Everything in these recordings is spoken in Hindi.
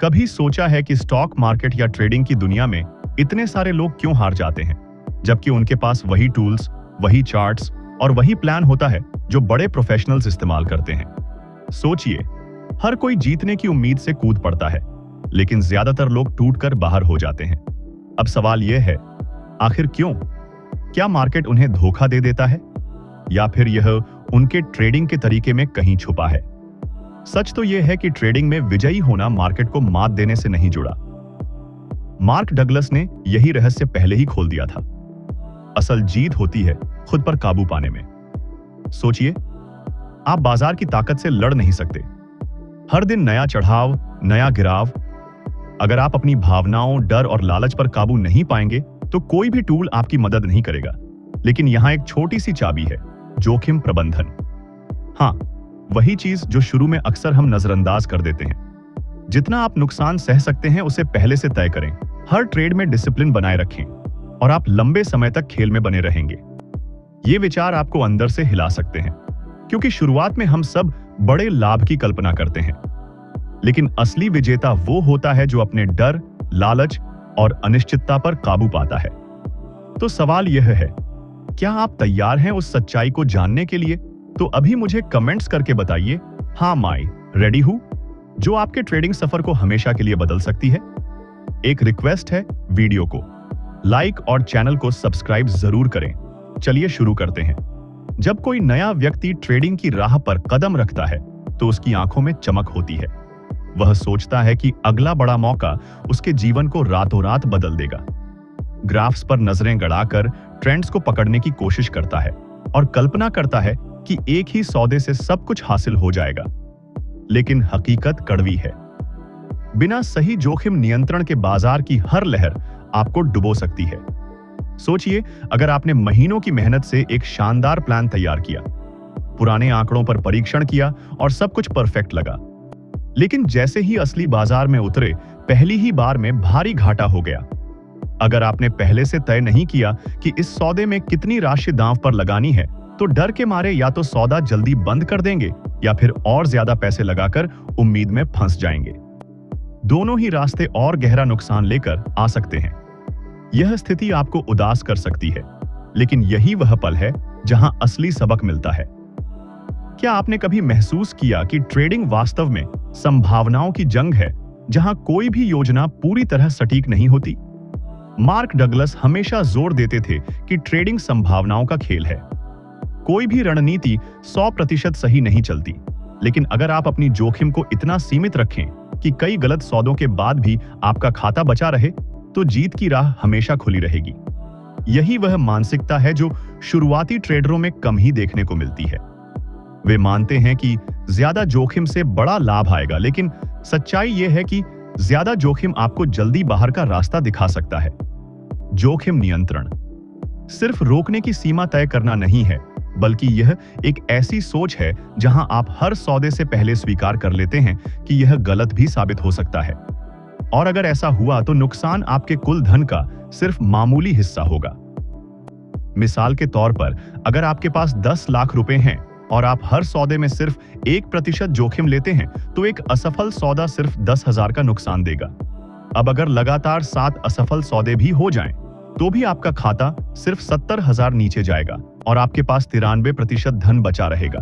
कभी सोचा है कि स्टॉक मार्केट या ट्रेडिंग की दुनिया में इतने सारे लोग क्यों हार जाते हैं, जबकि उनके पास वही टूल्स, वही चार्ट्स और वही प्लान होता है जो बड़े प्रोफेशनल्स इस्तेमाल करते हैं। सोचिए, हर कोई जीतने की उम्मीद से कूद पड़ता है, लेकिन ज्यादातर लोग टूटकर बाहर हो जाते हैं। अब सवाल यह है, आखिर क्यों? क्या मार्केट उन्हें धोखा दे देता है, या फिर यह उनके ट्रेडिंग के तरीके में कहीं छुपा है? सच तो यह है कि ट्रेडिंग में विजयी होना मार्केट को मात देने से नहीं जुड़ा। मार्क डगलस ने यही रहस्य पहले ही खोल दिया था। असल जीत होती है खुद पर काबू पाने में। सोचिए, आप बाजार की ताकत से लड़ नहीं सकते। हर दिन नया चढ़ाव, नया गिराव। अगर आप अपनी भावनाओं, डर और लालच पर काबू नहीं पाएंगे तो कोई भी टूल आपकी मदद नहीं करेगा। लेकिन यहां एक छोटी सी चाबी है, जोखिम प्रबंधन। हां, वही चीज जो शुरू में अक्सर हम नजरअंदाज कर देते हैं। जितना आप नुकसान सह सकते हैं उसे पहले से तय करें। हर ट्रेड में डिसिप्लिन बनाए रखें और आप लंबे समय तक खेल में बने रहेंगे। ये विचार आपको अंदर से हिला सकते हैं, क्योंकि शुरुआत में हम सब बड़े लाभ की कल्पना करते हैं, लेकिन असली विजेता वो होता है जो अपने डर, लालच और अनिश्चितता पर काबू पाता है। तो सवाल यह है, क्या आप तैयार हैं उस सच्चाई को जानने के लिए? तो अभी मुझे कमेंट्स करके बताइए, हाँ माई रेडी हूं, जो आपके ट्रेडिंग सफर को हमेशा के लिए बदल सकती है। एक रिक्वेस्ट है, वीडियो को लाइक और चैनल को सब्सक्राइब जरूर करें। चलिए शुरू करते हैं। जब कोई नया व्यक्ति ट्रेडिंग की राह पर कदम रखता है तो उसकी आंखों में चमक होती है। वह सोचता है कि अगला बड़ा मौका उसके जीवन को रातों रात बदल देगा। ग्राफ्स पर नजरें गड़ाकर ट्रेंड्स को पकड़ने की कोशिश करता है और कल्पना करता है कि एक ही सौदे से सब कुछ हासिल हो जाएगा। लेकिन हकीकत कड़वी है। बिना सही जोखिम नियंत्रण के बाजार की हर लहर आपको डुबो सकती है। सोचिए, अगर आपने महीनों की मेहनत से एक शानदार प्लान तैयार किया, पुराने आंकड़ों पर परीक्षण किया और सब कुछ परफेक्ट लगा, लेकिन जैसे ही असली बाजार में उतरे, पहली ही बार में भारी घाटा हो गया। अगर आपने पहले से तय नहीं किया कि इस सौदे में कितनी राशि दांव पर लगानी है, तो डर के मारे या तो सौदा जल्दी बंद कर देंगे या फिर और ज्यादा पैसे लगाकर उम्मीद में फंस जाएंगे। दोनों ही रास्ते और गहरा नुकसान लेकर आ सकते हैं। यह स्थिति आपको उदास कर सकती है, लेकिन यही वह पल है जहां असली सबक मिलता है। क्या आपने कभी महसूस किया कि ट्रेडिंग वास्तव में संभावनाओं की जंग है, जहां कोई भी योजना पूरी तरह सटीक नहीं होती? मार्क डगलस हमेशा जोर देते थे कि ट्रेडिंग संभावनाओं का खेल है। कोई भी रणनीति 100% सही नहीं चलती, लेकिन अगर आप अपनी जोखिम को इतना सीमित रखें कि कई गलत सौदों के बाद भी आपका खाता बचा रहे, तो जीत की राह हमेशा खुली रहेगी। यही वह मानसिकता है जो शुरुआती ट्रेडरों में कम ही देखने को मिलती है। वे मानते हैं कि ज्यादा जोखिम से बड़ा लाभ आएगा, लेकिन सच्चाई यह है कि ज्यादा जोखिम आपको जल्दी बाहर का रास्ता दिखा सकता है। जोखिम नियंत्रण सिर्फ रोकने की सीमा तय करना नहीं है, बल्कि यह एक ऐसी सोच है जहां आप हर सौदे से पहले स्वीकार कर लेते हैं कि यह गलत भी साबित हो सकता है, और अगर ऐसा हुआ तो नुकसान आपके कुल धन का सिर्फ मामूली हिस्सा होगा। मिसाल के तौर पर, अगर आपके पास 10 लाख रुपए हैं और आप हर सौदे में सिर्फ 1% जोखिम लेते हैं, तो एक असफल सौदा सिर्फ 10,000 का नुकसान देगा। अब अगर लगातार 7 असफल सौदे भी हो जाएं, तो भी आपका खाता सिर्फ 70,000 नीचे जाएगा और आपके पास 93% धन बचा रहेगा।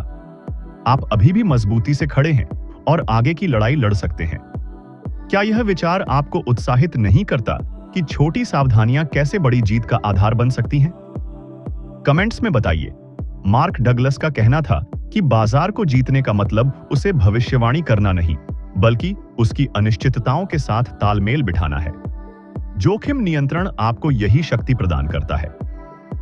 आप अभी भी मजबूती से खड़े हैं और आगे की लड़ाई लड़ सकते हैं। क्या यह विचार आपको उत्साहित नहीं करता कि छोटी सावधानियां कैसे बड़ी जीत का आधार बन सकती हैं? कमेंट्स में बताइए। मार्क डगलस का कहना था कि बाजार को जीतने का मतलब उसे भविष्यवाणी करना नहीं, बल्कि उसकी अनिश्चितताओं के साथ तालमेल बिठाना है। जोखिम नियंत्रण आपको यही शक्ति प्रदान करता है।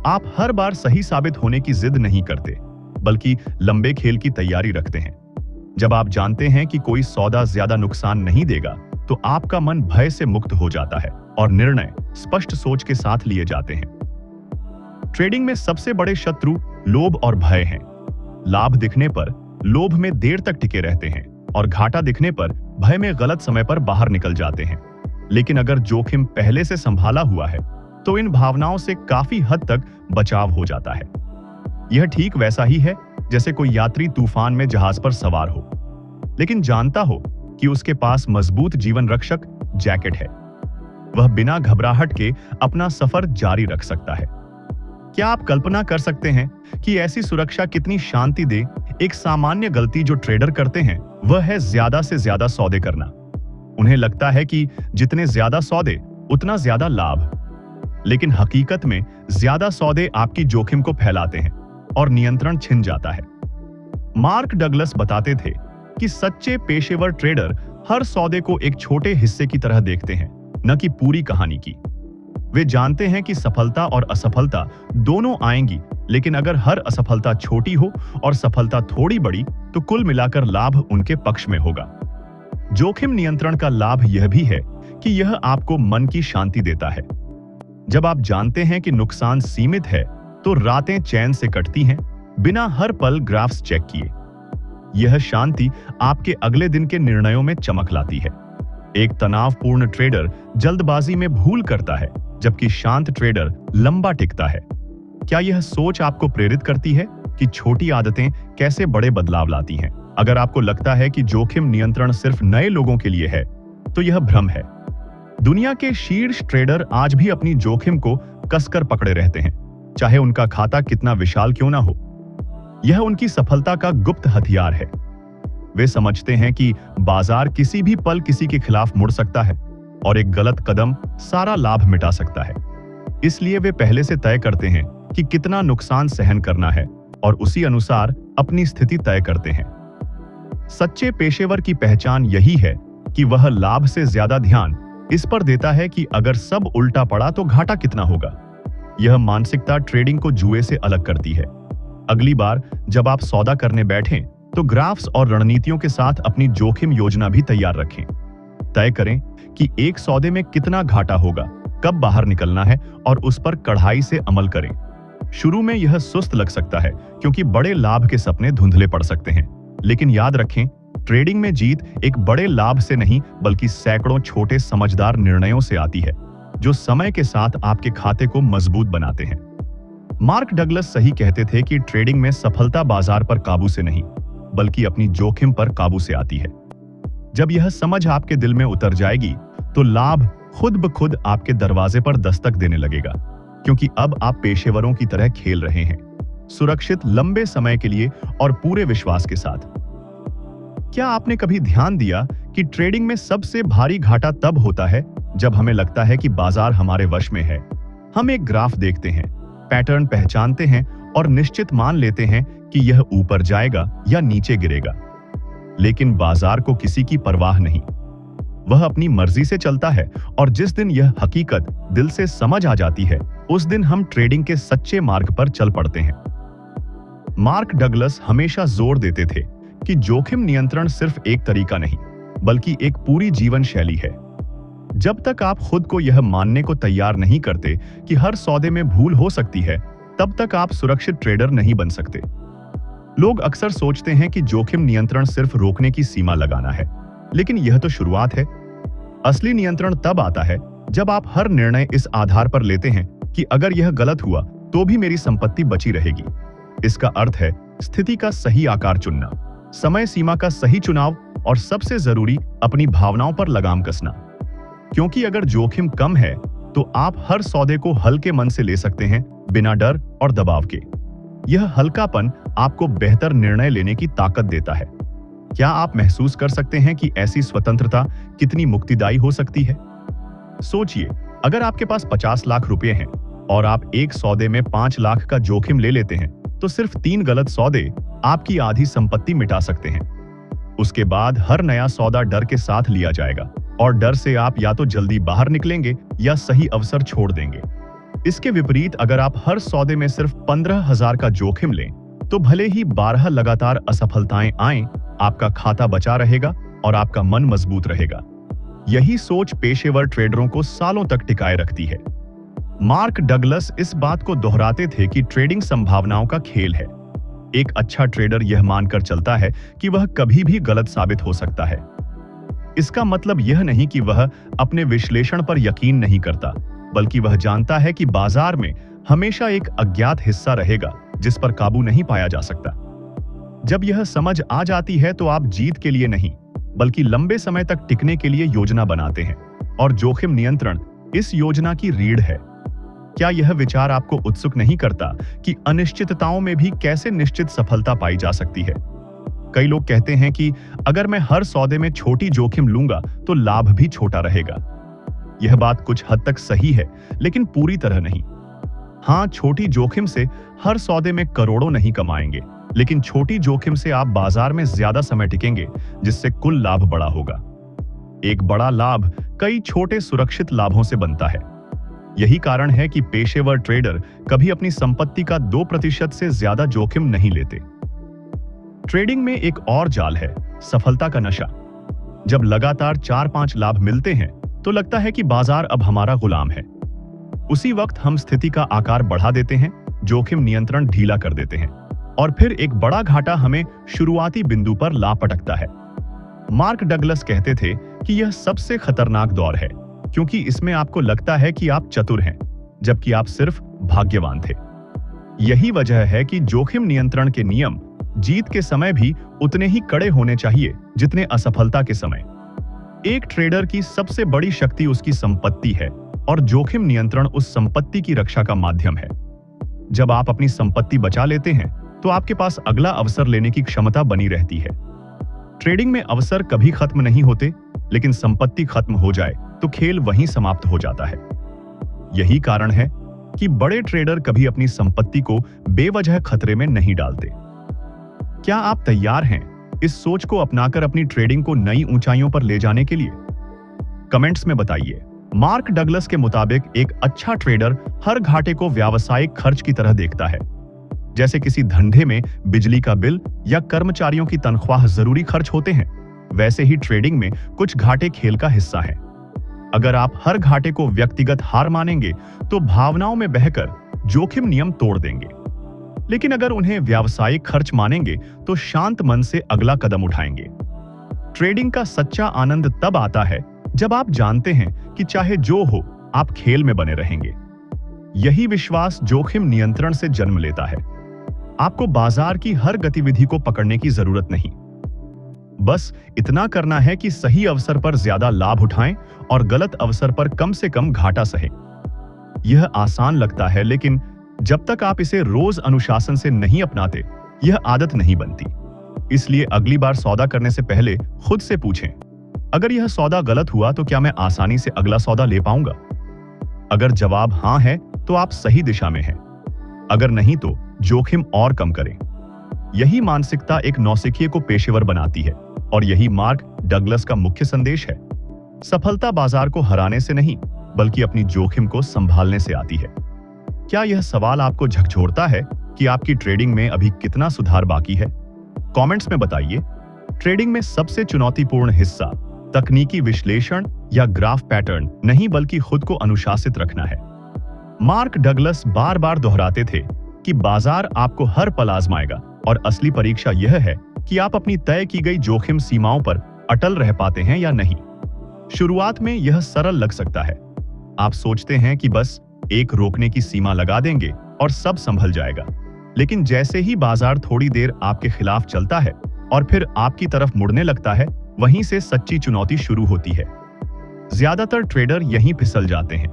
आप हर बार सही साबित होने की जिद नहीं करते, बल्कि लंबे खेल की तैयारी रखते हैं। जब आप जानते हैं कि कोई सौदा ज्यादा नुकसान नहीं देगा, तो आपका मन भय से मुक्त हो जाता है और निर्णय स्पष्ट सोच के साथ लिए जाते हैं। ट्रेडिंग में सबसे बड़े शत्रु लोभ और भय हैं। लाभ दिखने पर लोभ में देर तक टिके रहते हैं और घाटा दिखने पर भय में गलत समय पर बाहर निकल जाते हैं। लेकिन अगर जोखिम पहले से संभाला हुआ है, तो इन भावनाओं से काफी हद तक बचाव हो जाता है। यह ठीक वैसा ही है जैसे कोई यात्री तूफान में जहाज पर सवार हो, लेकिन जानता हो कि उसके पास मजबूत जीवन रक्षक जैकेट है। वह बिना घबराहट के अपना सफर जारी रख सकता है। क्या आप कल्पना कर सकते हैं कि ऐसी सुरक्षा कितनी शांति दे? एक सामान्य गलती जो ट्रेडर करते हैं वह है ज्यादा से ज्यादा सौदे करना। उन्हें लगता है कि जितने ज्यादा सौदे उतना ज्यादा लाभ, लेकिन हकीकत में ज्यादा सौदे आपकी जोखिम को फैलाते हैं और नियंत्रण छिन जाता है। मार्क डगलस बताते थे कि सच्चे पेशेवर ट्रेडर हर सौदे को एक छोटे हिस्से की तरह देखते हैं, न कि पूरी कहानी की। वे जानते हैं कि सफलता और असफलता दोनों आएंगी, लेकिन अगर हर असफलता छोटी हो और सफलता थोड़ी बड़ी तो कुल मिलाकर लाभ उनके पक्ष में होगा। जोखिम नियंत्रण का लाभ यह भी है कि यह आपको मन की शांति देता है। जब आप जानते हैं कि नुकसान सीमित है तो रातें चैन से कटती हैं, बिना हर पल ग्राफ्स चेक किए। यह शांति आपके अगले दिन के निर्णयों में चमक लाती है। एक तनावपूर्ण ट्रेडर जल्दबाजी में भूल करता है, जबकि शांत ट्रेडर लंबा टिकता है। क्या यह सोच आपको प्रेरित करती है कि छोटी आदतें कैसे बड़े बदलाव लाती हैं? अगर आपको लगता है कि जोखिम नियंत्रण सिर्फ नए लोगों के लिए है, तो यह भ्रम है। दुनिया के शीर्ष ट्रेडर आज भी अपनी जोखिम को कसकर पकड़े रहते हैं, चाहे उनका खाता कितना विशाल क्यों ना हो। यह उनकी सफलता का गुप्त हथियार है। वे समझते हैं कि बाजार किसी भी पल किसी के खिलाफ मुड़ सकता है और एक गलत कदम सारा लाभ मिटा सकता है। इसलिए वे पहले से तय करते हैं कि कितना नुकसान सहन करना है और उसी अनुसार अपनी स्थिति तय करते हैं। सच्चे पेशेवर की पहचान यही है कि वह लाभ से ज्यादा ध्यान इस पर देता है कि अगर सब उल्टा पड़ा तो घाटा कितना होगा। यह मानसिकता ट्रेडिंग को जुए से अलग करती है। अगली बार जब आप सौदा करने बैठें तो ग्राफ्स और रणनीतियों के साथ अपनी जोखिम योजना भी तैयार रखें। तय करें कि एक सौदे में कितना घाटा होगा, कब बाहर निकलना है और उस पर कड़ाई से अमल करें। शुरू में यह सुस्त लग सकता है क्योंकि बड़े लाभ के सपने धुंधले पड़ सकते हैं, लेकिन याद रखें, ट्रेडिंग में जीत एक बड़े लाभ से नहीं बल्कि सैकड़ों छोटे समझदार निर्णयों से आती है, जो समय के साथ आपके खाते को मजबूत बनाते हैं। मार्क डगलस सही कहते थे कि ट्रेडिंग में सफलता बाजार पर काबू से नहीं बल्कि अपनी जोखिम पर काबू से आती है। जब यह समझ आपके दिल में उतर जाएगी तो लाभ खुद ब खुद आपके दरवाजे पर दस्तक देने लगेगा, क्योंकि अब आप पेशेवरों की तरह खेल रहे हैं, सुरक्षित, लंबे समय के लिए और पूरे विश्वास के साथ। क्या आपने कभी ध्यान दिया कि ट्रेडिंग में सबसे भारी घाटा तब होता है जब हमें लगता है कि बाजार हमारे वश में है? हम एक ग्राफ देखते हैं, पैटर्न पहचानते हैं और निश्चित मान लेते हैं कि यह ऊपर जाएगा या नीचे गिरेगा, लेकिन बाजार को किसी की परवाह नहीं। वह अपनी मर्जी से चलता है और जिस दिन यह हकीकत दिल से समझ आ जाती है, उस दिन हम ट्रेडिंग के सच्चे मार्ग पर चल पड़ते हैं। मार्क डगलस हमेशा जोर देते थे कि जोखिम नियंत्रण सिर्फ एक तरीका नहीं बल्कि एक पूरी जीवन शैली है। जब तक आप खुद को यह मानने को तैयार नहीं करते कि हर सौदे में भूल हो सकती है, तब तक आप सुरक्षित ट्रेडर नहीं बन सकते। लोग अक्सर सोचते हैं कि जोखिम नियंत्रण सिर्फ रोकने की सीमा लगाना है, लेकिन यह तो शुरुआत है। असली नियंत्रण तब आता है जब आप हर निर्णय इस आधार पर लेते हैं कि अगर यह गलत हुआ तो भी मेरी संपत्ति बची रहेगी। इसका अर्थ है स्थिति का सही आकार चुनना, समय सीमा का सही चुनाव और सबसे जरूरी अपनी भावनाओं पर लगाम कसना। क्योंकि अगर जोखिम कम है तो आप हर सौदे को हल्के मन से ले सकते हैं, बिना डर और दबाव के। यह हल्कापन आपको बेहतर निर्णय लेने की ताकत देता है। क्या आप महसूस कर सकते हैं कि ऐसी स्वतंत्रता कितनी मुक्तिदायी हो सकती है? सोचिए, अगर आपके पास 50 लाख रुपए हैं और आप एक सौदे में 5 लाख का जोखिम ले लेते हैं, तो सिर्फ 3 गलत सौदे आपकी आधी संपत्ति मिटा सकते हैं। उसके बाद हर नया सौदा डर के साथ लिया जाएगा और डर से आप या तो जल्दी बाहर निकलेंगे या सही अवसर छोड़ देंगे। इसके विपरीत अगर आप हर सौदे में सिर्फ 15,000 का जोखिम लें, तो भले ही 12 लगातार असफलताएं आएं, आपका खाता बचा रहेगा और आपका मन मजबूत रहेगा। यही सोच पेशेवर ट्रेडरों को सालों तक टिकाए रखती है। मार्क डगलस इस बात को दोहराते थे कि ट्रेडिंग संभावनाओं का खेल है। एक अच्छा ट्रेडर यह मानकर चलता है कि वह कभी भी गलत साबित हो सकता है। इसका मतलब यह नहीं कि वह अपने विश्लेषण पर यकीन नहीं करता, बल्कि वह जानता है कि बाजार में हमेशा एक अज्ञात हिस्सा रहेगा जिस पर काबू नहीं पाया जा सकता। जब यह समझ आ जाती है तो आप जीत के लिए नहीं बल्कि लंबे समय तक टिकने के लिए योजना बनाते हैं, और जोखिम नियंत्रण इस योजना की रीढ़ है। क्या यह विचार आपको उत्सुक नहीं करता कि अनिश्चितताओं में भी कैसे निश्चित सफलता पाई जा सकती है? कई लोग कहते हैं कि अगर मैं हर सौदे में छोटी जोखिम लूंगा तो लाभ भी छोटा रहेगा। यह बात कुछ हद तक सही है, लेकिन पूरी तरह नहीं। हाँ, छोटी जोखिम से हर सौदे में करोड़ों नहीं कमाएंगे, लेकिन छोटी जोखिम से आप बाजार में ज्यादा समय टिकेंगे, जिससे कुल लाभ बड़ा होगा। एक बड़ा लाभ कई छोटे सुरक्षित लाभों से बनता है। यही कारण है कि पेशेवर ट्रेडर कभी अपनी संपत्ति का 2% से ज्यादा जोखिम नहीं लेते। ट्रेडिंग में एक और जाल है, सफलता का नशा। जब लगातार 4-5 लाभ मिलते हैं तो लगता है कि बाजार अब हमारा गुलाम है। उसी वक्त हम स्थिति का आकार बढ़ा देते हैं, जोखिम नियंत्रण ढीला कर देते हैं, और फिर एक बड़ा घाटा हमें शुरुआती बिंदु पर ला पटकता है। मार्क डगलस कहते थे कि यह सबसे खतरनाक दौर है, क्योंकि इसमें आपको लगता है कि आप चतुर हैं, जबकि आप सिर्फ भाग्यवान थे। यही वजह है कि जोखिम नियंत्रण के नियम जीत के समय भी उतने ही कड़े होने चाहिए जितने असफलता के समय। एक ट्रेडर की सबसे बड़ी शक्ति उसकी संपत्ति है, और जोखिम नियंत्रण उस संपत्ति की रक्षा का माध्यम है। जब आप अपनी संपत्ति बचा लेते हैं तो आपके पास अगला अवसर लेने की क्षमता बनी रहती है। ट्रेडिंग में अवसर कभी खत्म नहीं होते, लेकिन संपत्ति खत्म हो जाए तो खेल वहीं समाप्त हो जाता है। यही कारण है कि बड़े ट्रेडर कभी अपनी संपत्ति को बेवजह खतरे में नहीं डालते। क्या आप तैयार हैं इस सोच को अपनाकर अपनी ट्रेडिंग को नई ऊंचाइयों पर ले जाने के लिए? कमेंट्स में बताइए। मार्क डगलस के मुताबिक एक अच्छा ट्रेडर हर घाटे को व्यावसायिक खर्च की तरह देखता है। जैसे किसी धंधे में बिजली का बिल या कर्मचारियों की तनख्वाह जरूरी खर्च होते हैं, वैसे ही ट्रेडिंग में कुछ घाटे खेल का हिस्सा हैं। अगर आप हर घाटे को व्यक्तिगत हार मानेंगे तो भावनाओं में बहकर जोखिम नियम तोड़ देंगे, लेकिन अगर उन्हें व्यावसायिक खर्च मानेंगे तो शांत मन से अगला कदम उठाएंगे। ट्रेडिंग का सच्चा आनंद तब आता है जब आप जानते हैं कि चाहे जो हो, आप खेल में बने रहेंगे। यही विश्वास जोखिम नियंत्रण से जन्म लेता है। आपको बाजार की हर गतिविधि को पकड़ने की जरूरत नहीं, बस इतना करना है कि सही अवसर पर ज्यादा लाभ उठाएं और गलत अवसर पर कम से कम घाटा सहें। यह आसान लगता है, लेकिन जब तक आप इसे रोज अनुशासन से नहीं अपनाते, यह आदत नहीं बनती। इसलिए अगली बार सौदा करने से पहले खुद से पूछें, अगर यह सौदा गलत हुआ तो क्या मैं आसानी से अगला सौदा ले पाऊंगा? अगर जवाब हां है तो आप सही दिशा में हैं, अगर नहीं तो जोखिम और कम करें। यही मानसिकता एक नौसिखिए को पेशेवर बनाती है, और यही मार्क डगलस का मुख्य संदेश है। सफलता बाजार को हराने से नहीं, बल्कि अपनी जोखिम को संभालने से आती है। क्या यह सवाल आपको झकझोरता है कि आपकी ट्रेडिंग में अभी कितना सुधार बाकी है? कमेंट्स में बताइए। ट्रेडिंग में सबसे चुनौतीपूर्ण हिस्सा तकनीकी विश्लेषण या ग्राफ पैटर्न नहीं, बल्कि खुद को अनुशासित रखना है। मार्क डगलस बार बार दोहराते थे कि बाजार आपको हर पल आजमाएगा, और असली परीक्षा यह है कि आप अपनी तय की गई जोखिम सीमाओं पर अटल रह पाते हैं या नहीं। शुरुआत में यह सरल लग सकता है। आप सोचते हैं कि बस एक रोकने की सीमा लगा देंगे और सब संभल जाएगा, लेकिन जैसे ही बाजार थोड़ी देर आपके खिलाफ चलता है और फिर आपकी तरफ मुड़ने लगता है, वहीं से सच्ची चुनौती शुरू होती है। ज्यादातर ट्रेडर यहीं फिसल जाते हैं।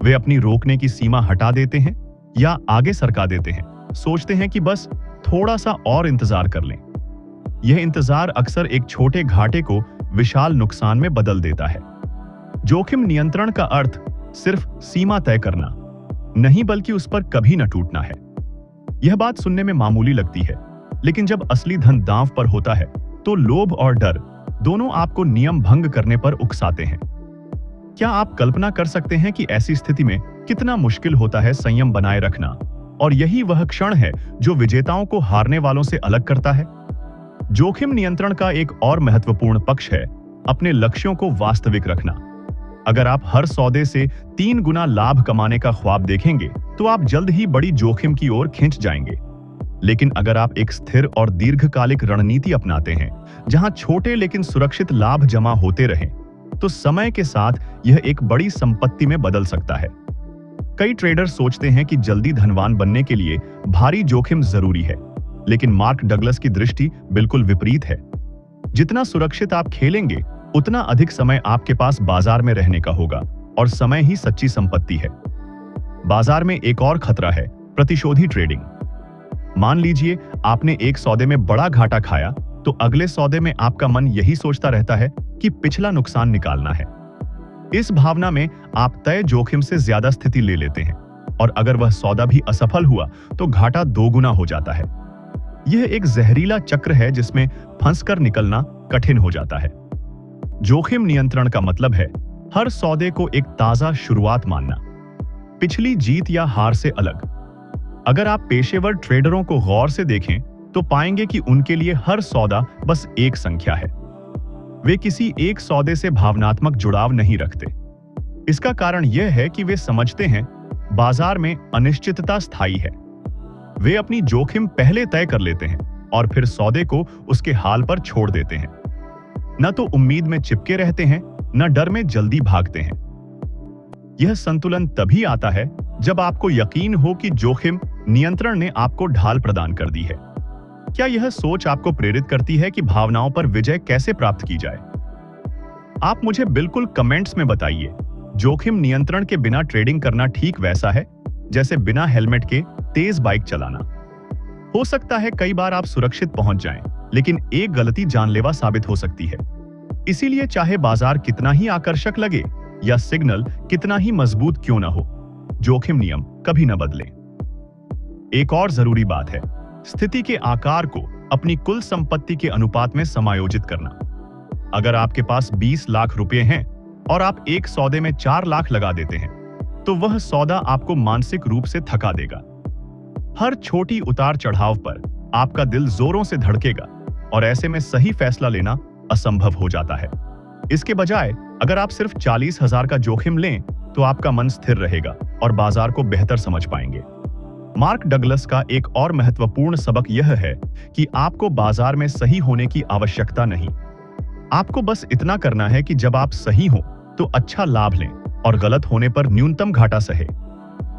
वे अपनी रोकने की सीमा हटा देते हैं या आगे सरका देते हैं, सोचते हैं कि बस थोड़ा सा और इंतजार कर लें। यह इंतजार अक्सर एक छोटे घाटे को विशाल नुकसान में बदल देता है। जोखिम नियंत्रण का अर्थ सिर्फ सीमा तय करना नहीं, बल्कि उस पर कभी न टूटना है। यह बात सुनने में मामूली लगती है, लेकिन जब असली धन दांव पर होता है तो लोभ और डर दोनों आपको नियम भंग करने पर उकसाते हैं। क्या आप कल्पना कर सकते हैं कि ऐसी स्थिति में कितना मुश्किल होता है संयम बनाए रखना? और यही वह क्षण है जो विजेताओं को हारने वालों से अलग करता है। जोखिम नियंत्रण का एक और महत्वपूर्ण पक्ष है अपने लक्ष्यों को वास्तविक रखना। अगर आप हर सौदे से 3 गुना लाभ कमाने का ख्वाब देखेंगे तो आप जल्द ही बड़ी जोखिम की ओर खिंच जाएंगे। लेकिन अगर आप एक स्थिर और दीर्घकालिक रणनीति अपनाते हैं, जहां छोटे लेकिन सुरक्षित लाभ जमा होते रहें, तो समय के साथ यह एक बड़ी संपत्ति में बदल सकता है। कई ट्रेडर सोचते हैं कि जल्दी धनवान बनने के लिए भारी जोखिम जरूरी है, लेकिन मार्क डगलस की दृष्टि बिल्कुल विपरीत है। जितना सुरक्षित आप खेलेंगे, उतना अधिक समय आपके पास बाजार में रहने का होगा, और समय ही सच्ची संपत्ति है। बाजार में एक और खतरा है, प्रतिशोधी ट्रेडिंग। मान लीजिए आपने एक सौदे में बड़ा घाटा खाया, तो अगले सौदे में आपका मन यही सोचता रहता है कि पिछला नुकसान निकालना है। इस भावना में आप तय जोखिम से ज्यादा स्थिति ले लेते हैं, और अगर वह सौदा भी असफल हुआ तो घाटा दोगुना हो जाता है। यह एक जहरीला चक्र है जिसमें फंसकर निकलना कठिन हो जाता है। जोखिम नियंत्रण का मतलब है हर सौदे को एक ताजा शुरुआत मानना, पिछली जीत या हार से अलग। अगर आप पेशेवर ट्रेडरों को गौर से देखें तो पाएंगे कि उनके लिए हर सौदा बस एक संख्या है। वे किसी एक सौदे से भावनात्मक जुड़ाव नहीं रखते। इसका कारण यह है कि वे समझते हैं बाजार में अनिश्चितता स्थायी है। वे अपनी जोखिम पहले तय कर लेते हैं और फिर सौदे को उसके हाल पर छोड़ देते हैं। न तो उम्मीद में चिपके रहते हैं, न डर में जल्दी भागते हैं। यह संतुलन तभी आता है जब आपको यकीन हो कि जोखिम नियंत्रण ने आपको ढाल प्रदान कर दी है। क्या यह सोच आपको प्रेरित करती है कि भावनाओं पर विजय कैसे प्राप्त की जाए? आप मुझे बिल्कुल कमेंट्स में बताइए। जोखिम नियंत्रण के बिना ट्रेडिंग करना ठीक वैसा है जैसे बिना हेलमेट के तेज बाइक चलाना। हो सकता है कई बार आप सुरक्षित पहुंच जाएं, लेकिन एक गलती जानलेवा साबित हो सकती है। इसीलिए चाहे बाजार कितना ही आकर्षक लगे या सिग्नल कितना ही मजबूत क्यों ना हो, जोखिम नियम कभी न बदले। एक और जरूरी बात है स्थिति के आकार को अपनी कुल संपत्ति के अनुपात में समायोजित करना। अगर आपके पास 20 लाख रुपए हैं और आप एक सौदे में 4 लाख लगा देते हैं, तो वह सौदा आपको मानसिक रूप से थका देगा। हर छोटी उतार चढ़ाव पर आपका दिल जोरों से धड़केगा और ऐसे में सही फैसला लेना असंभव हो जाता है। इसके बजाय अगर आप सिर्फ 40,000 का जोखिम लें तो आपका मन स्थिर रहेगा और बाजार को बेहतर समझ पाएंगे। मार्क डगलस का एक और महत्वपूर्ण सबक यह है कि आपको बाजार में सही होने की आवश्यकता नहीं। आपको बस इतना करना है कि जब आप सही हो तो अच्छा लाभ लें और गलत होने पर न्यूनतम घाटा सहे।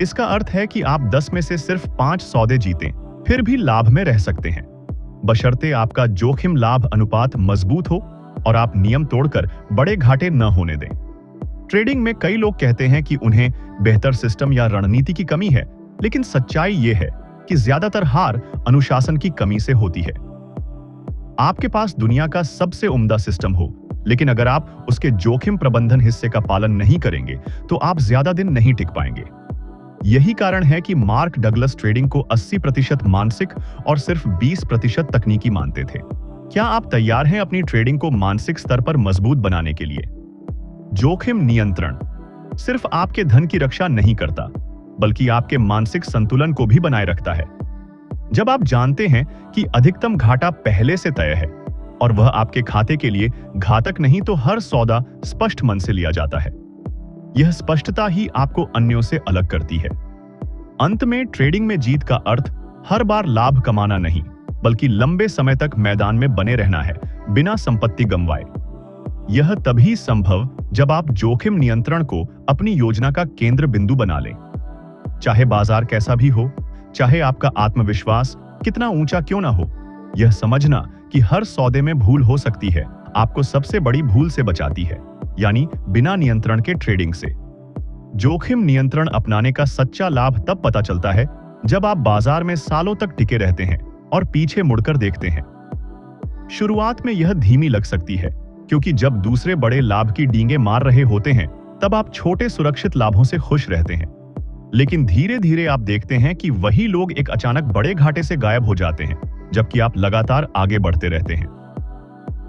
इसका अर्थ है कि आप 10 में से सिर्फ 5 सौदे जीतें, फिर भी लाभ में रह सकते हैं, बशर्ते आपका जोखिम लाभ अनुपात मजबूत हो और आप नियम तोड़कर बड़े घाटे न होने दें। ट्रेडिंग में कई लोग कहते हैं कि उन्हें बेहतर सिस्टम या रणनीति की कमी है, लेकिन सच्चाई यह है कि ज्यादातर हार अनुशासन की कमी से होती है। आपके पास दुनिया का सबसे उम्दा सिस्टम हो, लेकिन अगर आप उसके जोखिम प्रबंधन हिस्से का पालन नहीं करेंगे तो आप ज्यादा दिन नहीं टिक पाएंगे। यही कारण है कि मार्क डगलस ट्रेडिंग को 80% मानसिक और सिर्फ 20% तकनीकी मानते थे। क्या आप तैयार हैं अपनी ट्रेडिंग को मानसिक स्तर पर मजबूत बनाने के लिए? जोखिम नियंत्रण सिर्फ आपके धन की रक्षा नहीं करता, बल्कि आपके मानसिक संतुलन को भी बनाए रखता है। जब आप जानते हैं कि अधिकतम घाटा पहले से तय है और वह आपके खाते के लिए घातक नहीं, तो हर सौदा स्पष्ट मन से लिया जाता है। यह स्पष्टता ही आपको अन्यों से अलग करती है। अंत में ट्रेडिंग में जीत का अर्थ हर बार लाभ कमाना नहीं, बल्कि लंबे समय तक मैदान में बने रहना है, बिना संपत्ति गंवाए। यह तभी संभव जब आप जोखिम नियंत्रण को अपनी योजना का केंद्र बिंदु बना लें। चाहे बाजार कैसा भी हो, चाहे आपका आत्मविश्वास कितना ऊंचा क्यों ना हो, यह समझना कि हर सौदे में भूल हो सकती है आपको सबसे बड़ी भूल से बचाती है, यानी बिना नियंत्रण के ट्रेडिंग से। जोखिम नियंत्रण अपनाने का सच्चा लाभ तब पता चलता है जब आप बाजार में सालों तक टिके रहते हैं और पीछे मुड़कर देखते हैं। शुरुआत में यह धीमी लग सकती है, क्योंकि जब दूसरे बड़े लाभ की डींगे मार रहे होते हैं तब आप छोटे सुरक्षित लाभों से खुश रहते हैं। लेकिन धीरे धीरे आप देखते हैं कि वही लोग एक अचानक बड़े घाटे से गायब हो जाते हैं, जबकि आप लगातार आगे बढ़ते रहते हैं।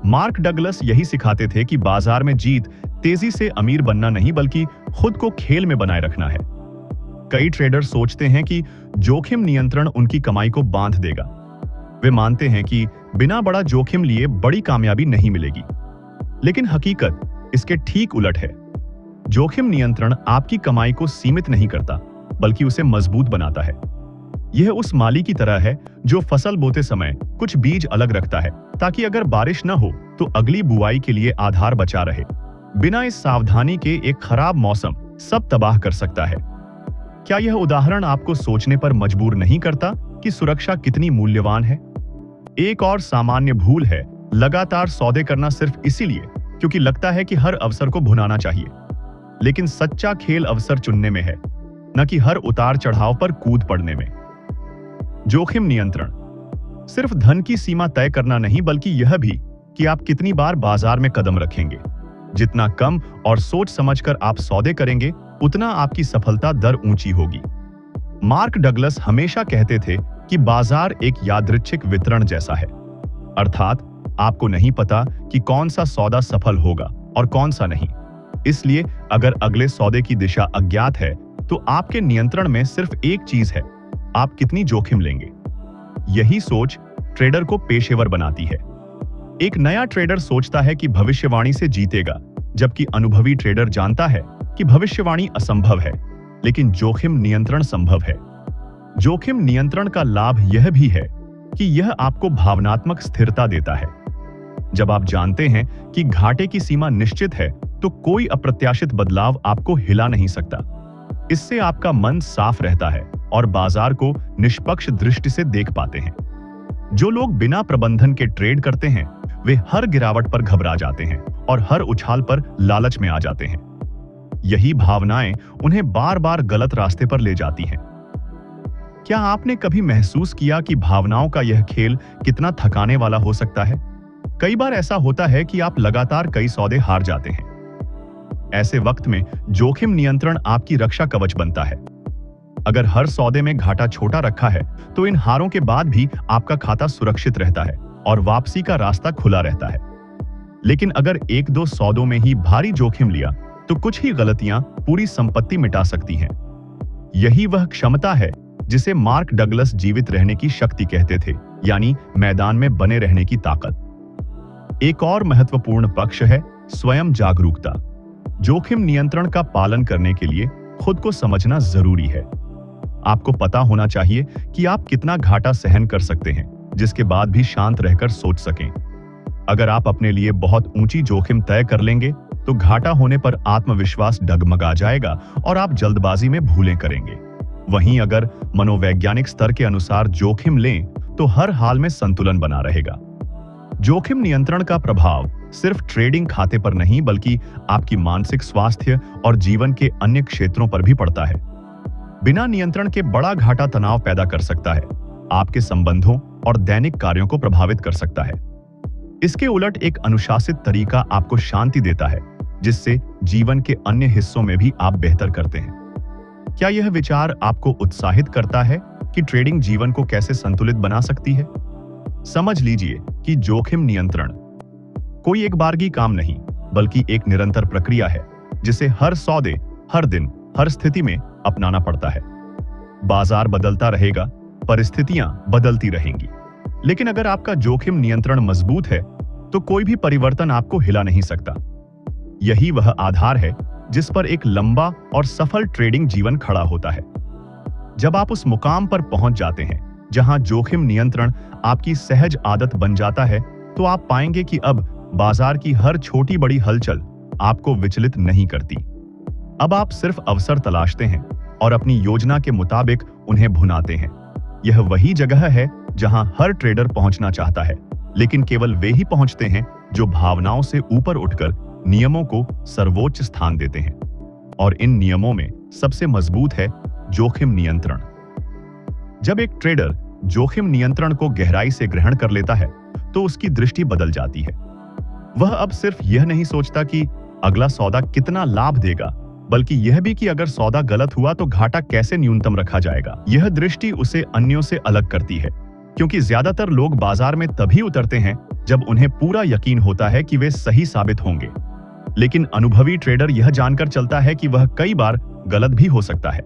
मार्क डगलस यही सिखाते थे कि बाजार में जीत तेजी से अमीर बनना नहीं, बल्कि खुद को खेल में बनाए रखना है। कई ट्रेडर सोचते हैं कि जोखिम नियंत्रण उनकी कमाई को बांध देगा। वे मानते हैं कि बिना बड़ा जोखिम लिए बड़ी कामयाबी नहीं मिलेगी, लेकिन हकीकत इसके ठीक उलट है। जोखिम नियंत्रण आपकी कमाई को सीमित नहीं करता, बल्कि उसे मजबूत बनाता है। यह उस माली की तरह है जो फसल बोते समय कुछ बीज अलग रखता है, ताकि अगर बारिश न हो तो अगली बुआई के लिए आधार बचा रहे। बिना इस सावधानी के एक खराब मौसम सब तबाह कर सकता है। क्या यह उदाहरण आपको सोचने पर मजबूर नहीं करता कि सुरक्षा कितनी मूल्यवान है? एक और सामान्य भूल है लगातार सौदे करना सिर्फ इसीलिए क्योंकि लगता है कि हर अवसर को भुनाना चाहिए। लेकिन सच्चा खेल अवसर चुनने में है, न कि हर उतार चढ़ाव पर कूद पड़ने में। जोखिम नियंत्रण सिर्फ धन की सीमा तय करना नहीं, बल्कि यह भी कि आप कितनी बार बाजार में कदम रखेंगे। जितना कम और सोच समझकर आप सौदे करेंगे, उतना आपकी सफलता दर ऊंची होगी। मार्क डगलस हमेशा कहते थे कि बाजार एक यादृच्छिक वितरण जैसा है, अर्थात आपको नहीं पता कि कौन सा सौदा सफल होगा और कौन सा नहीं। इसलिए अगर अगले सौदे की दिशा अज्ञात है, तो आपके नियंत्रण में सिर्फ एक चीज है, आप कितनी जोखिम लेंगे। यही सोच ट्रेडर को पेशेवर बनाती है। एक नया ट्रेडर सोचता है कि भविष्यवाणी से जीतेगा, जबकि अनुभवी ट्रेडर जानता है कि भविष्यवाणी असंभव है, लेकिन जोखिम नियंत्रण संभव है। जोखिम नियंत्रण का लाभ यह भी है कि यह आपको भावनात्मक स्थिरता देता है। जब आप जानते हैं कि घाटे की सीमा निश्चित है, तो कोई अप्रत्याशित बदलाव आपको हिला नहीं सकता। इससे आपका मन साफ रहता है और बाजार को निष्पक्ष दृष्टि से देख पाते हैं। जो लोग बिना प्रबंधन के ट्रेड करते हैं, वे हर गिरावट पर घबरा जाते हैं और हर उछाल पर लालच में आ जाते हैं। यही भावनाएं उन्हें बार बार गलत रास्ते पर ले जाती हैं। क्या आपने कभी महसूस किया कि भावनाओं का यह खेल कितना थकाने वाला हो सकता है? कई बार ऐसा होता है कि आप लगातार कई सौदे हार जाते हैं। ऐसे वक्त में जोखिम नियंत्रण आपकी रक्षा कवच बनता है। अगर हर सौदे में घाटा छोटा रखा है, तो इन हारों के बाद भी आपका खाता सुरक्षित रहता है और वापसी का रास्ता खुला रहता है। लेकिन अगर एक दो सौदों में ही भारी जोखिम लिया, तो कुछ ही गलतियां पूरी संपत्ति मिटा सकती हैं। यही वह क्षमता है जिसे मार्क डगलस जीवित रहने की शक्ति कहते थे, यानी मैदान में बने रहने की ताकत। एक और महत्वपूर्ण पक्ष है स्वयं जागरूकता। जोखिम नियंत्रण का पालन करने के लिए खुद को समझना जरूरी है। आपको पता होना चाहिए कि आप कितना घाटा सहन कर सकते हैं, जिसके बाद भी शांत रहकर सोच सकें। अगर आप अपने लिए बहुत ऊंची जोखिम तय कर लेंगे, तो घाटा होने पर आत्मविश्वास डगमगा जाएगा और आप जल्दबाजी में भूलें करेंगे। वहीं अगर मनोवैज्ञानिक स्तर के अनुसार जोखिम लें, तो हर हाल में संतुलन बना रहेगा। जोखिम नियंत्रण का प्रभाव सिर्फ ट्रेडिंग खाते पर नहीं, बल्कि आपकी मानसिक स्वास्थ्य और जीवन के अन्य क्षेत्रों पर भी पड़ता है। बिना नियंत्रण के बड़ा घाटा तनाव पैदा कर सकता है, आपके संबंधों और दैनिक कार्यों को प्रभावित कर सकता है। इसके उलट एक अनुशासित तरीका आपको शांति देता है, जिससे जीवन के अन्य हिस्सों में भी आप बेहतर करते हैं। क्या यह विचार आपको उत्साहित करता है कि ट्रेडिंग जीवन को कैसे संतुलित बना सकती है? समझ लीजिए कि जोखिम नियंत्रण कोई एक बारगी काम नहीं, बल्कि एक निरंतर प्रक्रिया है, जिसे हर सौदे, हर दिन, हर स्थिति में अपनाना पड़ता है। बाजार बदलता रहेगा, परिस्थितियां बदलती रहेंगी, लेकिन अगर आपका जोखिम नियंत्रण मजबूत है, तो कोई भी परिवर्तन आपको हिला नहीं सकता। यही वह आधार है जिस पर एक लंबा और सफल ट्रेडिंग जीवन खड़ा होता है। जब आप उस मुकाम पर पहुंच जाते हैं जहां जोखिम नियंत्रण आपकी सहज आदत बन जाता है, तो आप पाएंगे कि अब बाजार की हर छोटी बड़ी हलचल आपको विचलित नहीं करती। अब आप सिर्फ अवसर तलाशते हैं और अपनी योजना के मुताबिक उन्हें भुनाते हैं। यह वही जगह है जहां हर ट्रेडर पहुंचना चाहता है, लेकिन केवल वे ही पहुंचते हैं जो भावनाओं से ऊपर उठकर नियमों को सर्वोच्च स्थान देते हैं। और इन नियमों में सबसे मजबूत है जोखिम नियंत्रण। जब एक ट्रेडर जोखिम नियंत्रण को गहराई से ग्रहण कर लेता है, तो उसकी दृष्टि बदल जाती है। वह अब सिर्फ यह नहीं सोचता कि अगला सौदा कितना लाभ देगा, बल्कि यह भी कि अगर सौदा गलत हुआ तो घाटा कैसे न्यूनतम रखा जाएगा। यह दृष्टि उसे अन्यों से अलग करती है, क्योंकि ज्यादातर लोग बाजार में तभी उतरते हैं जब उन्हें पूरा यकीन होता है कि वे सही साबित होंगे। लेकिन अनुभवी ट्रेडर यह जानकर चलता है कि वह कई बार गलत भी हो सकता है।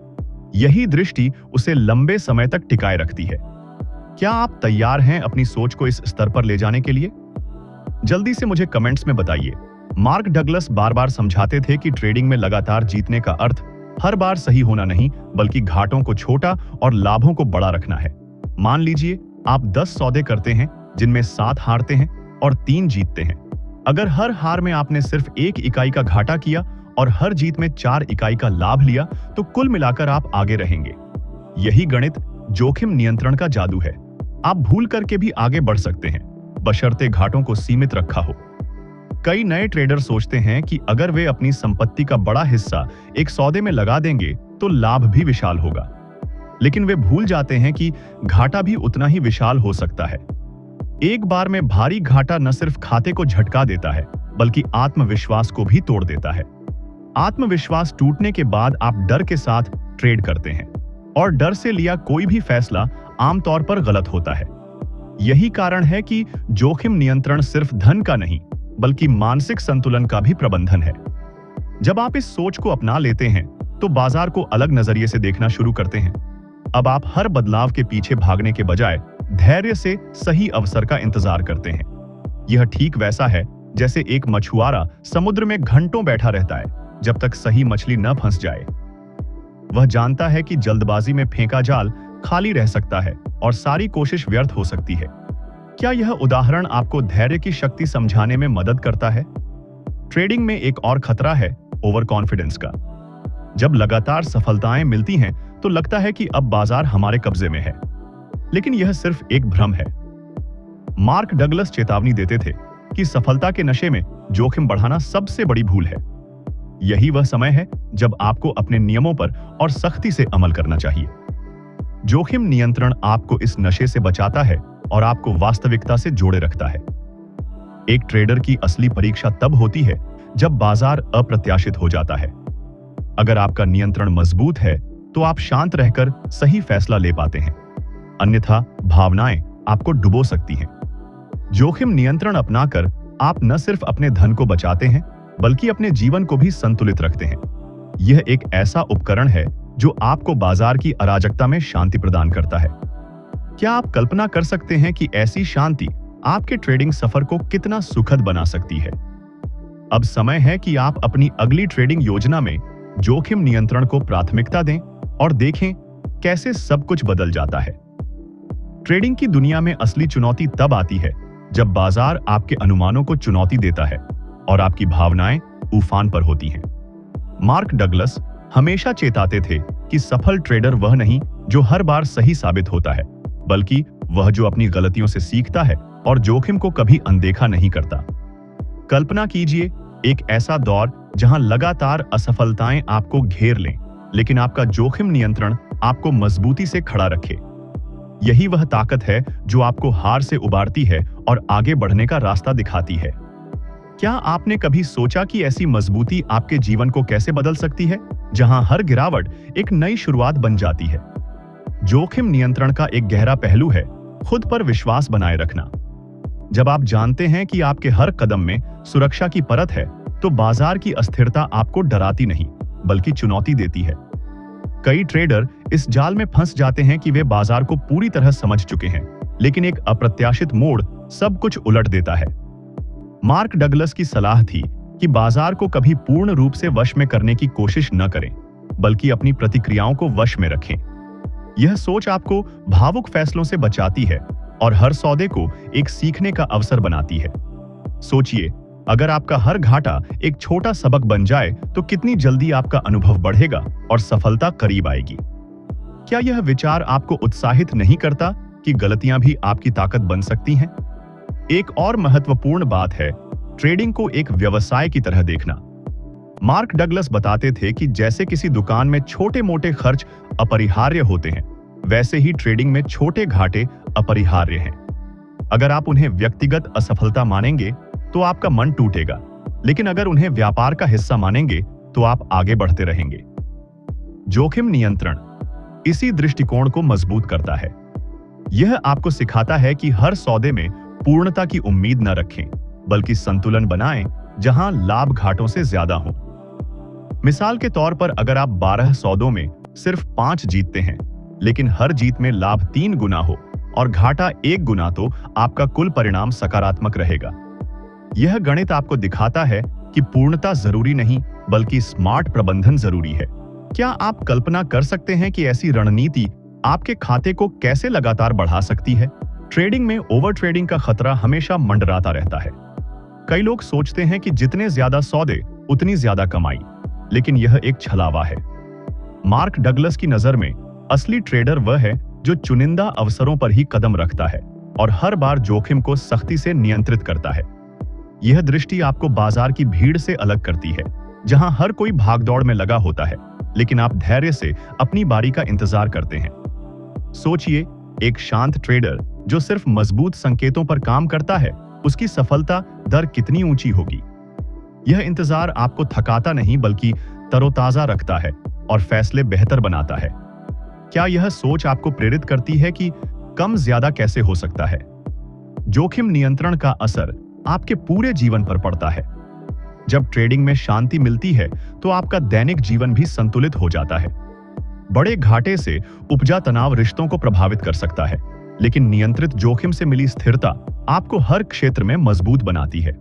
यही दृष्टि उसे लंबे समय तक टिकाए रखती है। क्या आप तैयार हैं अपनी सोच को इस स्तर पर ले जाने के लिए? जल्दी से मुझे कमेंट्स में बताइए। मार्क डगलस बार बार समझाते थे कि ट्रेडिंग में लगातार जीतने का अर्थ हर बार सही होना नहीं, बल्कि घाटों को छोटा और लाभों को बड़ा रखना है। मान लीजिए आप 10 सौदे करते हैं, जिनमें 7 हारते हैं और 3 जीतते हैं। अगर हर हार में आपने सिर्फ 1 इकाई का घाटा किया और हर जीत में 4 इकाई का लाभ लिया, तो कुल मिलाकर आप आगे रहेंगे। यही गणित जोखिम नियंत्रण का जादू है। आप भूल करके भी आगे बढ़ सकते हैं, बशर्ते घाटों को सीमित रखा हो। कई नए ट्रेडर सोचते हैं कि अगर वे अपनी संपत्ति का बड़ा हिस्सा एक सौदे में लगा देंगे तो लाभ भी विशाल होगा, लेकिन वे भूल जाते हैं कि घाटा भी उतना ही विशाल हो सकता है। एक बार में भारी घाटा न सिर्फ खाते को झटका देता है बल्कि आत्मविश्वास को भी तोड़ देता है। आत्मविश्वास टूटने के बाद आप डर के साथ ट्रेड करते हैं और डर से लिया कोई भी फैसला आमतौर पर गलत होता है। यही कारण है कि जोखिम नियंत्रण सिर्फ धन का नहीं बल्कि मानसिक संतुलन का भी प्रबंधन है। जब आप इस सोच को अपना लेते हैं तो बाजार को अलग नजरिए से देखना शुरू करते हैं। अब आप हर बदलाव के पीछे भागने के बजाय धैर्य से सही अवसर का इंतजार करते हैं। यह ठीक वैसा है जैसे एक मछुआरा समुद्र में घंटों बैठा रहता है जब तक सही मछली न फंस जाए। वह जानता है कि जल्दबाजी में फेंका जाल खाली रह सकता है और सारी कोशिश व्यर्थ हो सकती है। क्या यह उदाहरण आपको धैर्य की शक्ति समझाने में मदद करता है? ट्रेडिंग में एक और खतरा है ओवर कॉन्फिडेंस का। जब लगातार सफलताएं मिलती हैं तो लगता है कि अब बाजार हमारे कब्जे में है, लेकिन यह सिर्फ एक भ्रम है। मार्क डगलस चेतावनी देते थे कि सफलता के नशे में जोखिम बढ़ाना सबसे बड़ी भूल है। यही वह समय है जब आपको अपने नियमों पर और सख्ती से अमल करना चाहिए। जोखिम नियंत्रण आपको इस नशे से बचाता है और आपको वास्तविकता से जोड़े रखता है। एक ट्रेडर की असली परीक्षा तब होती है जब बाजार अप्रत्याशित हो जाता है। अगर आपका नियंत्रण मजबूत है तो आप शांत रहकर सही फैसला ले पाते हैं, अन्यथा भावनाएं आपको डुबो सकती हैं। जोखिम नियंत्रण अपनाकर आप न सिर्फ अपने धन को बचाते हैं बल्कि अपने जीवन को भी संतुलित रखते हैं। यह एक ऐसा उपकरण है जो आपको बाजार की अराजकता में शांति प्रदान करता है। क्या आप कल्पना कर सकते हैं कि ऐसी शांति आपके ट्रेडिंग सफर को कितना सुखद बना सकती है? अब समय है कि आप अपनी अगली ट्रेडिंग योजना में जोखिम नियंत्रण को प्राथमिकता दें और देखें कैसे सब कुछ बदल जाता है। ट्रेडिंग की दुनिया में असली चुनौती तब आती है जब बाजार आपके अनुमानों को चुनौती देता है और आपकी भावनाएं उफान पर होती हैं। मार्क डगलस हमेशा चेताते थे कि सफल ट्रेडर वह नहीं जो हर बार सही साबित होता है, बल्कि वह जो अपनी गलतियों से सीखता है और जोखिम को कभी अनदेखा नहीं करता। कल्पना कीजिए एक ऐसा दौर जहां लगातार असफलताएं आपको घेर लें, लेकिन आपका जोखिम नियंत्रण आपको मजबूती से खड़ा रखे। यही वह ताकत है जो आपको हार से उबारती है और आगे बढ़ने का रास्ता दिखाती है। क्या आपने कभी सोचा कि ऐसी मजबूती आपके जीवन को कैसे बदल सकती है, जहां हर गिरावट एक नई शुरुआत बन जाती है? जोखिम नियंत्रण का एक गहरा पहलू है खुद पर विश्वास बनाए रखना। जब आप जानते हैं कि आपके हर कदम में सुरक्षा की परत है, तो बाजार की अस्थिरता आपको डराती नहीं बल्कि चुनौती देती है। कई ट्रेडर इस जाल में फंस जाते हैं कि वे बाजार को पूरी तरह समझ चुके हैं, लेकिन एक अप्रत्याशित मोड़ सब कुछ उलट देता है। मार्क डगलस की सलाह थी कि बाजार को कभी पूर्ण रूप से वश में करने की कोशिश न करें, बल्कि अपनी प्रतिक्रियाओं को वश में रखें। यह सोच आपको भावुक फैसलों से बचाती है और हर सौदे को एक सीखने का अवसर बनाती है। सोचिए, अगर आपका हर घाटा एक छोटा सबक बन जाए तो कितनी जल्दी आपका अनुभव बढ़ेगा और सफलता करीब आएगी। क्या यह विचार आपको उत्साहित नहीं करता कि गलतियां भी आपकी ताकत बन सकती हैं? एक और महत्वपूर्ण बात है ट्रेडिंग को एक व्यवसाय की तरह देखना। मार्क डगलस बताते थे कि जैसे किसी दुकान में छोटे-मोटे खर्च अपरिहार्य होते हैं, वैसे ही ट्रेडिंग में छोटे घाटे अपरिहार्य हैं। अगर आप उन्हें व्यक्तिगत असफलता मानेंगे तो आपका मन टूटेगा, लेकिन अगर उन्हें व्यापार का हिस्सा मानेंगे तो आप आगे बढ़ते रहेंगे। जोखिम नियंत्रण इसी दृष्टिकोण को मजबूत करता है। यह आपको सिखाता है कि हर सौदे में पूर्णता की उम्मीद न रखें, बल्कि संतुलन बनाएं जहां लाभ घाटों से ज्यादा हो। मिसाल के तौर पर अगर आप 12 सौदों में सिर्फ 5 जीतते हैं, लेकिन हर जीत में लाभ 3 गुना हो और घाटा 1 गुना, तो आपका कुल परिणाम सकारात्मक रहेगा। यह गणित आपको दिखाता है कि पूर्णता जरूरी नहीं बल्कि स्मार्ट प्रबंधन जरूरी है। क्या आप कल्पना कर सकते हैं कि ऐसी रणनीति आपके खाते को कैसे लगातार बढ़ा सकती है? ट्रेडिंग में ओवर ट्रेडिंग का खतरा हमेशा मंडराता रहता है। कई लोग सोचते हैं कि जितने ज्यादा सौदे उतनी ज्यादा कमाई, लेकिन यह एक छलावा है। मार्क डगलस की नजर में असली ट्रेडर वह है जो चुनिंदा अवसरों पर ही कदम रखता है और हर बार जोखिम को सख्ती से नियंत्रित करता है। यह दृष्टि आपको बाजार की भीड़ से अलग करती है, जहां हर कोई भागदौड़ में लगा होता है, लेकिन आप धैर्य से अपनी बारी का इंतजार करते हैं। सोचिए, एक शांत ट्रेडर जो सिर्फ मजबूत संकेतों पर काम करता है, उसकी सफलता दर कितनी ऊंची होगी। यह इंतजार आपको थकाता नहीं बल्कि तरोताजा रखता है और फैसले बेहतर बनाता है। क्या यह सोच आपको प्रेरित करती है कि कम ज्यादा कैसे हो सकता है? जोखिम नियंत्रण का असर आपके पूरे जीवन पर पड़ता है। जब ट्रेडिंग में शांति मिलती है तो आपका दैनिक जीवन भी संतुलित हो जाता है। बड़े घाटे से उपजा तनाव रिश्तों को प्रभावित कर सकता है, लेकिन नियंत्रित जोखिम से मिली स्थिरता आपको हर क्षेत्र में मजबूत बनाती है।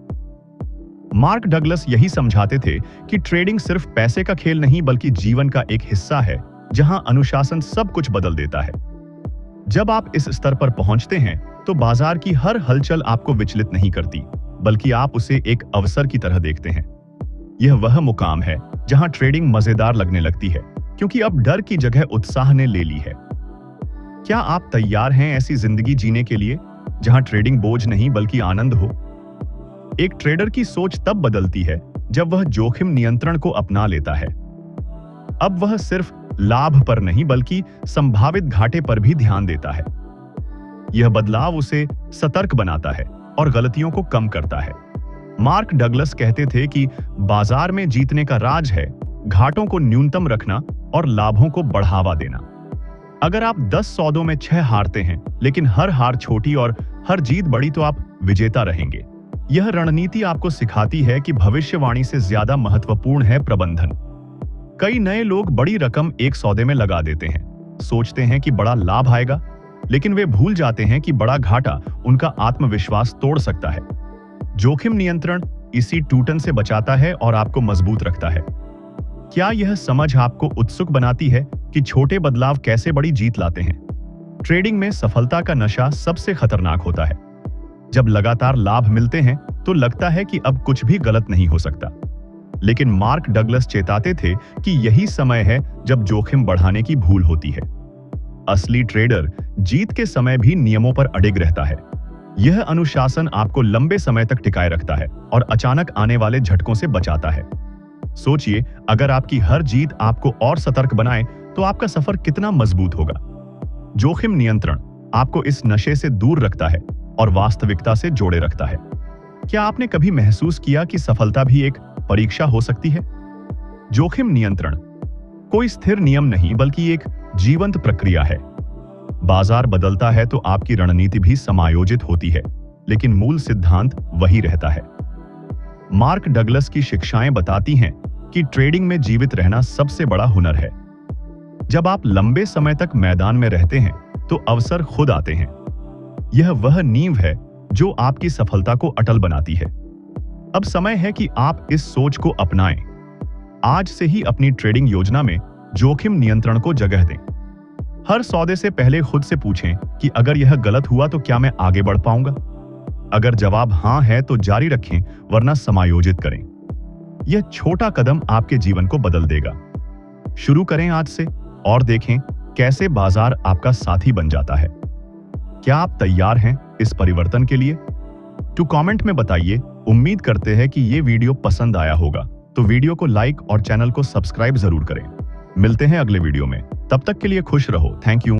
मार्क डगलस यही समझाते थे कि ट्रेडिंग सिर्फ पैसे का खेल नहीं बल्कि जीवन का एक हिस्सा है, जहां अनुशासन सब कुछ बदल देता है। जब आप इस स्तर पर पहुंचते हैं तो बाजार की हर हलचल आपको विचलित नहीं करती, बल्कि आप उसे एक अवसर की तरह देखते हैं। यह वह मुकाम है जहां ट्रेडिंग मजेदार लगने लगती है, क्योंकि अब डर की जगह उत्साह ने ले ली है। क्या आप तैयार हैं ऐसी जिंदगी जीने के लिए जहां ट्रेडिंग बोझ नहीं बल्कि आनंद हो? एक ट्रेडर की सोच तब बदलती है जब वह जोखिम नियंत्रण को अपना लेता है। अब वह सिर्फ लाभ पर नहीं बल्कि संभावित घाटे पर भी ध्यान देता है। यह बदलाव उसे सतर्क बनाता है और गलतियों को कम करता है। मार्क डगलस कहते थे कि बाजार में जीतने का राज है घाटों को न्यूनतम रखना और लाभों को बढ़ावा देना। अगर आप 10 सौदों में 6 हारते हैं, लेकिन हर हार छोटी और हर जीत बड़ी, तो आप विजेता रहेंगे। यह रणनीति आपको सिखाती है कि भविष्यवाणी से ज्यादा महत्वपूर्ण है प्रबंधन। कई नए लोग बड़ी रकम एक सौदे में लगा देते हैं, सोचते हैं कि बड़ा लाभ आएगा, लेकिन वे भूल जाते हैं कि बड़ा घाटा उनका आत्मविश्वास तोड़ सकता है। जोखिम नियंत्रण इसी टूटन से बचाता है और आपको मजबूत रखता है। क्या यह समझ आपको उत्सुक बनाती है कि छोटे बदलाव कैसे बड़ी जीत लाते हैं? ट्रेडिंग में सफलता का नशा सबसे खतरनाक होता है। जब लगातार लाभ मिलते हैं तो लगता है कि अब कुछ भी गलत नहीं हो सकता, लेकिन मार्क डगलस चेताते थे कि यही समय है जब जोखिम बढ़ाने की भूल होती है। असली ट्रेडर जीत के समय भी नियमों पर अडिग रहता है। यह अनुशासन आपको लंबे समय तक टिकाए रखता है और अचानक आने वाले झटकों से बचाता है। सोचिए, अगर आपकी हर जीत आपको और सतर्क बनाए तो आपका सफर कितना मजबूत होगा। जोखिम नियंत्रण आपको इस नशे से दूर रखता है और वास्तविकता से जोड़े रखता है। क्या आपने कभी महसूस किया कि सफलता भी एक परीक्षा हो सकती है? जोखिम नियंत्रण कोई स्थिर नियम नहीं बल्कि एक जीवंत प्रक्रिया है। बाजार बदलता है तो आपकी रणनीति भी समायोजित होती है, लेकिन मूल सिद्धांत वही रहता है। मार्क डगलस की शिक्षाएं बताती हैं कि ट्रेडिंग में जीवित रहना सबसे बड़ा हुनर है। जब आप लंबे समय तक मैदान में रहते हैं तो अवसर खुद आते हैं। यह वह नींव है जो आपकी सफलता को अटल बनाती है। अब समय है कि आप इस सोच को अपनाएं। आज से ही अपनी ट्रेडिंग योजना में जोखिम नियंत्रण को जगह दें। हर सौदे से पहले खुद से पूछें कि अगर यह गलत हुआ तो क्या मैं आगे बढ़ पाऊंगा? अगर जवाब हां है तो जारी रखें, वरना समायोजित करें। यह छोटा कदम आपके जीवन को बदल देगा। शुरू करें आज से और देखें कैसे बाजार आपका साथी बन जाता है। क्या आप तैयार हैं इस परिवर्तन के लिए? तो कमेंट में बताइए। उम्मीद करते हैं कि ये वीडियो पसंद आया होगा, तो वीडियो को लाइक और चैनल को सब्सक्राइब जरूर करें। मिलते हैं अगले वीडियो में, तब तक के लिए खुश रहो। Thank you.